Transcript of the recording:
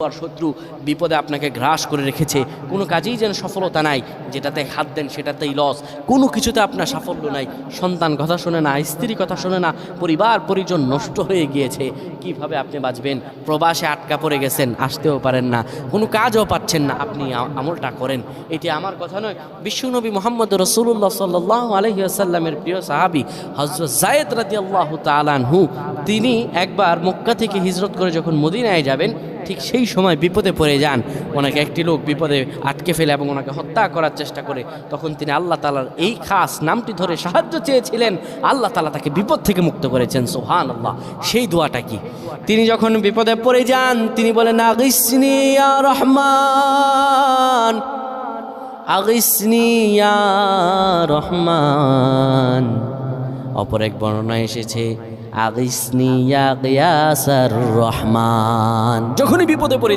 আর শত্রু বিপদে আপনাকে গ্রাস করে রেখেছে, কোনো কাজেই যেন সফলতা নাই, যেটাতে হাত দেন সেটাতেই লস, কোনো কিছুতে আপনার সাফল্য নাই, সন্তান কথা শোনে না, স্ত্রী কথা শোনে না, পরিবার পরিজন নষ্ট হয়ে গিয়েছে, কিভাবে আপনি বাঁচবেন? প্রবাসে আটকা পড়ে গেছেন, আসতেও পারেন না, কোনো কাজও পাচ্ছেন না, আপনি আমলটা করেন। এটি আমার কথা নয়, বিশ্বনবী মুহাম্মদ রাসূলুল্লাহ সাল্লাল্লাহু আলাইহি ওয়াসাল্লামের প্রিয় সাহাবী হযরত যায়েদ রাদিয়াল্লাহু তাআলা আনহু, তিনি একবার মক্কা থেকে হিজরত করে যখন মদিনায় যাবেন, ঠিক সেই সময় বিপদে পড়ে যান। ওনাকে একটি লোক বিপদে আটকে ফেলে এবং ওনাকে হত্যা করার চেষ্টা করে। তখন তিনি আল্লাহ তাআলার এই খাস নামটি ধরে সাহায্য চেয়েছিলেন, আল্লাহ তাআলা তাকে বিপদ থেকে মুক্ত করেছেন। সুবহানাল্লাহ। সেই দোয়াটা কি? তিনি যখন বিপদে পড়ে যান, তিনি বলেন, আগিসনি ইয়া রহমান, আগিসনি ইয়া রহমান। অপর এক বর্ণনায় এসেছে, আগিসনি ইয়া গিয়াসার রহমান। যখনই বিপদে পড়ে